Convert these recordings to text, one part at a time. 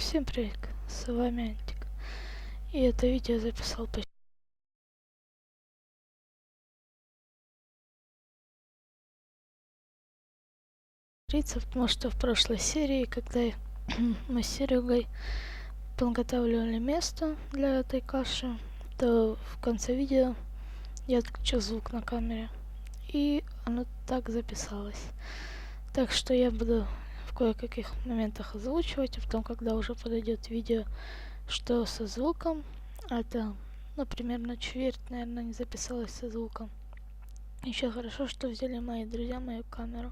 Всем привет, с вами Антик. И это видео записал потому что в прошлой серии, когда мы с Серегой подготавливали место для этой каши, то в конце видео я отключил звук на камере, и оно так записалось. Так что я буду в кое-каких моментах озвучивать, а потом, когда уже подойдет видео, что со звуком, это, примерно четверть, наверное, не записалась со звуком. Еще хорошо, что взяли мои друзья мою камеру.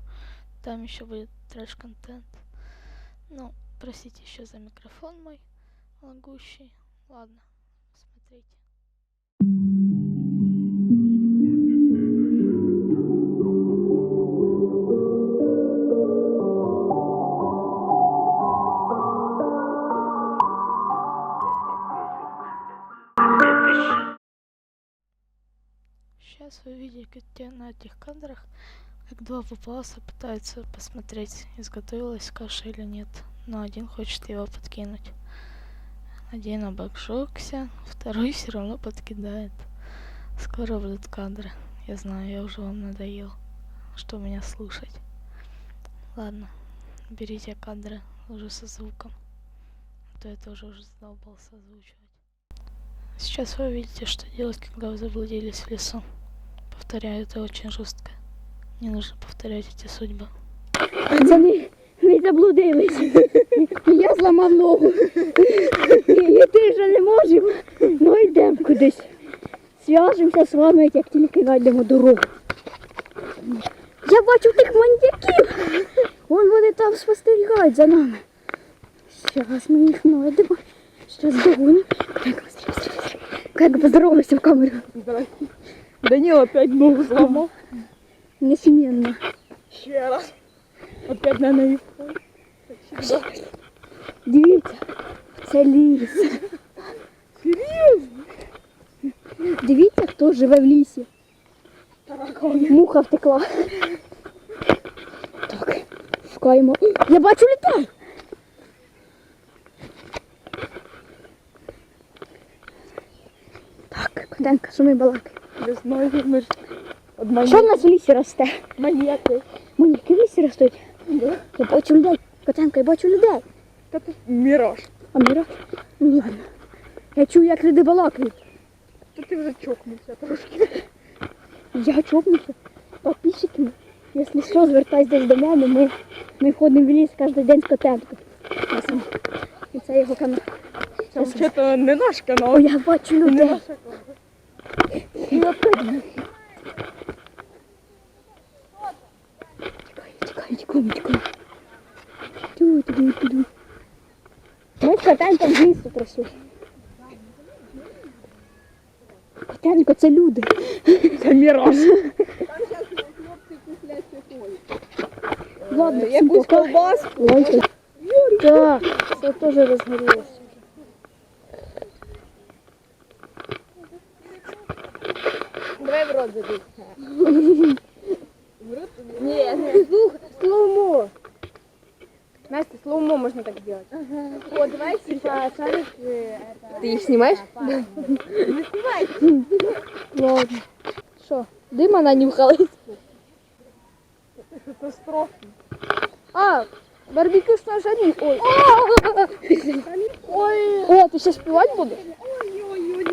Там еще будет трэш-контент. Ну, простите еще за микрофон мой лагущий. Ладно, смотрите. Сейчас вы видите на этих кадрах, как два папуаса пытаются посмотреть, изготовилась каша или нет. Но один хочет его подкинуть. Один обожёгся, второй все равно подкидает. Скоро будут кадры. Я знаю, я уже вам надоел, что меня слушать. Ладно, берите кадры уже со звуком. А то я тоже уже задолбался озвучивать. Сейчас вы увидите, что делать, когда вы заблудились в лесу. Повторяю, это очень жестко. Не нужно повторять эти судьбы. Пацани, ми заблудились. Я зламав ногу. І ти вже не можемо. Ну йдемо кудись. Зв'яжемося з вами, як тільки знайдемо дорогу. Я бачу тих маньяків. Вон вони там спостерігають за нами. Зараз ми їх знайдемо. Зараз догонимо. Как поздоровайся в камеру. Давай. Данил опять ногу сломал. Несменно. Еще раз. Опять на ноги. Дивіться, це ліс. Серьезно? Дивіться, хто живе в лісі. Муха втекла. Так, шукаємо. Я бачу людей! Так, Котенка, що ми балакаємо? Не знаю, ми ж Що в нас в лісі росте? маньяки. Маньяки в лісі ростуть? Да. Я бачу людей. Котенка, я бачу людей. Та тут міраж. А Міра? Ну ладно. Я чую, як люди балакають. Та ти вже чокнувся трошки. Я чопнуся. Підписчики, якщо що, звертайтесь до мене, ми ходимо в ліс кожен день з Котенкою. І це його канал. Це взагалі не наш канал. О, я бачу Не людей. наша камера. Тікаю. Тю. Ми з Котенком в лісу пройшли. Котенко, це люди. Це міраж. Ладно, всім Якусь пока. колбаску. Ой, так, це теж розгорілося. Давай в рот забить. Не, слоумо. Настя, слоумо можно так делать. Ага. О, давай типа шарик. Ты их снимаешь? Да. Не снимай. Ладно. Що, дима нанюхали? Катастрофа. А, барбекю ж на жарі. Ой. О, ти ще співати будеш? Ой-ой-ой,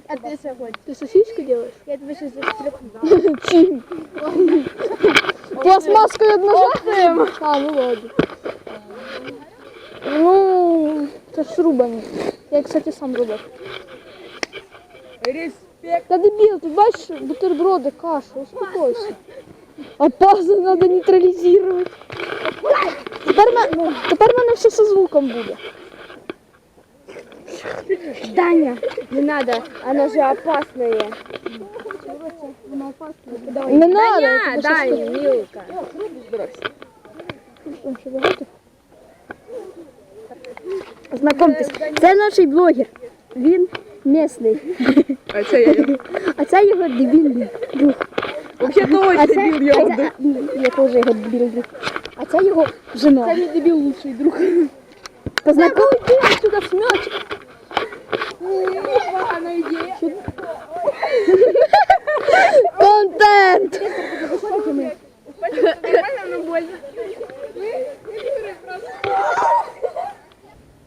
а ты сегодня? Ти сосиску робиш? Я тебе сейчас застряпну. Чим? Пластмаскою одножа? А, ну ладно. Ну, це ж рубані. Я, кстати, сам робив. Респект. Та дебіл, ти бачиш бутерброди, кашу, успокойся. Опасно, надо нейтрализировать. Тепер мене все со звуком буде. Даня, не надо, она же опасная. Не надо. Даня, Даня, милка. Знакомтесь, це наш блогер. Він місний. А це я. А це його дебільний друг. Вообще-то ось дебіл його. Я теж його дебільний друг. А це його жена. Це не дебіл лучший друг. Познакомь ты отсюда с мячиком. Погана ідея. Контент! Нормально, но больно.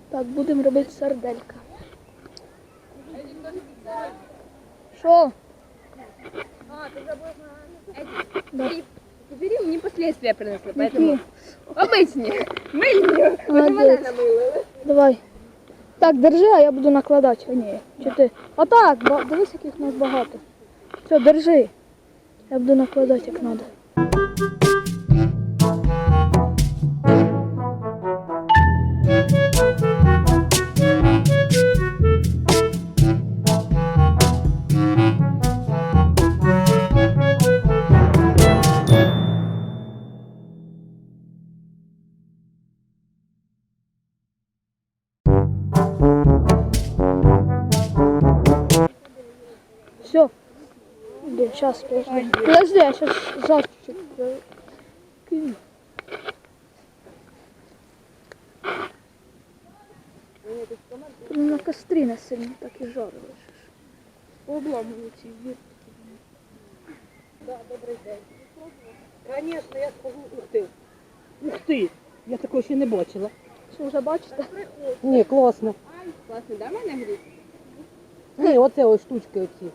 Так, будемо робити сарделька. Що? Теперь мне последствия принесли, поэтому обычные. Мыльные. Молодець. Давай. Так, держи, а я буду накладати. А ні, чи ти? Отак, дивись, яких нас багато. Все, держи. Я буду накладати як треба. Все. Блин, сейчас, подожди. Подожди, я сейчас жар чуть-чуть. Кинь. На кострі не сильно так і жарили. Обломаны ці вірки. Звісно, я скажу, ух ти. Ух ти! Я такого ще не бачила. Що, вже бачите? Ні, класно. Класно, да, мене гріть? Ні, оце ось штучки оці.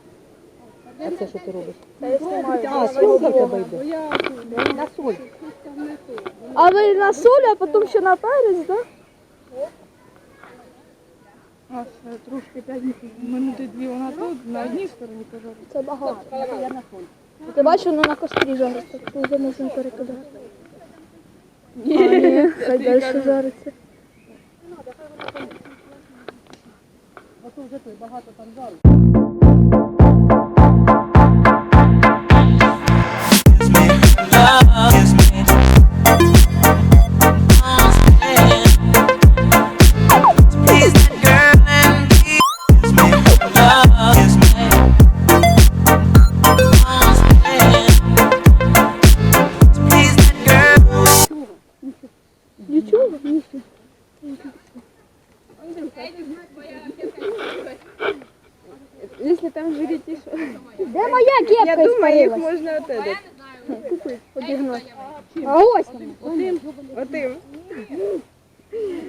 А це що ти робиш? Та я знімаю. А, солька в тебе йде. На соль. А ви на солі, а потім ще на перець, так? А, трошки 5 минути 2 вона тут, на одній стороні пожарить. Це багато. Ти бачиш, воно на кострі жариться, так вже можна перекидати. Ні, хай далі жариться. Ото вже той багато там жару. Нічого? Если там жирить и что? Де моя кепка Я думаю, їх испарилась? можна от этот. Одігнати. А ось там. Отим.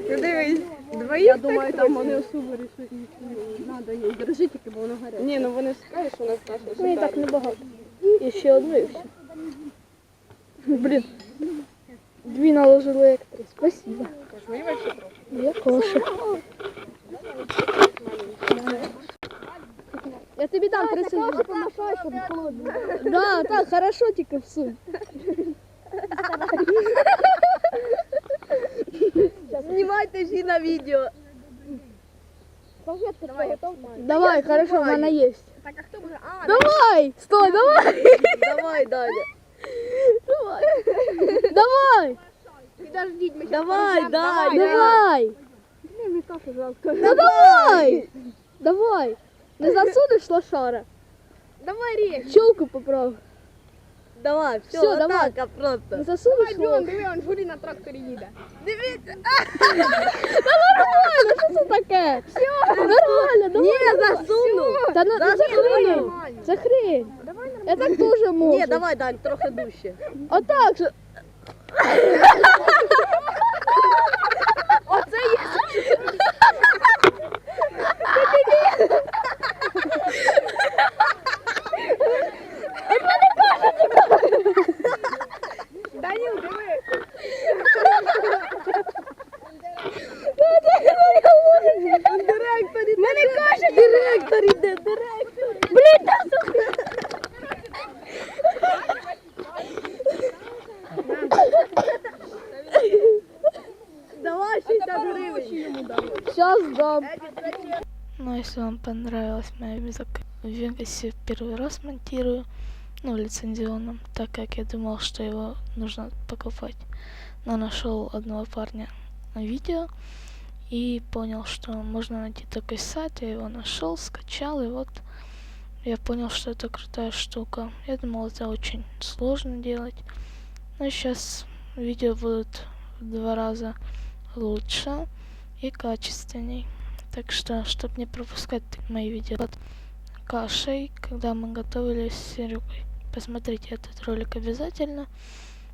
Ну дивись, двоїх я думаю, там вони особо рішать нічого не треба. Держи тільки, бо воно гаряче. Ні, ну вони скажуть, що у нас наша Мені так небагато. І ще одну і все. Блін. Дві наложили як три. Спасибо. Я коша. Я тобі дам присунь. Да, так, хорошо, тільки всунь. Знімайте ж і на відео. Давай, хорошо, в мене є. Так, а хто буде? А, Давай! Стой, давай! давай, Даня. Давай! Давай! Підождіть, ми Давай, давай! Ну давай! Давай! Не засунеш лошара? Давай ріж. Челку поправ. Давай, все, Всё, давай. так, просто. Не засунеш Диви, лошара? диви, он Жулі на тракторі їде. Дивіться. Нормально, що це таке? Все, нормально, давай. Ні, засуну. Та ну це хрень. Це хрень. Я так теж можу. Ні, давай, Дань, трохи дужче. Отак же. Оце є. Даніл, диви. Директор іде. Мене каже, директор іде, директор. Блін, та Давай 60 гривень. Сейчас дам. Ну, если вам понравилась моя в Вегасе первый раз монтирую, ну, лицензионном, так как я думал, что его нужно покупать. Но нашел одного парня на видео и понял, что можно найти такой сайт. Я его нашел, скачал, и вот я понял, что это крутая штука. Я думал, это очень сложно делать. Но сейчас видео будут в 2 раза лучше. и качественней. Так что, чтобы не пропускать мои видео под кашей, когда мы готовились с Серегой, посмотрите этот ролик обязательно.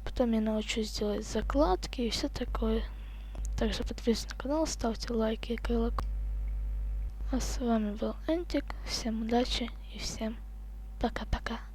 Потом я научусь делать закладки и все такое. Также подписывайтесь на канал, ставьте лайки и колокольчик. А с вами был Энтик. Всем удачи и всем пока-пока.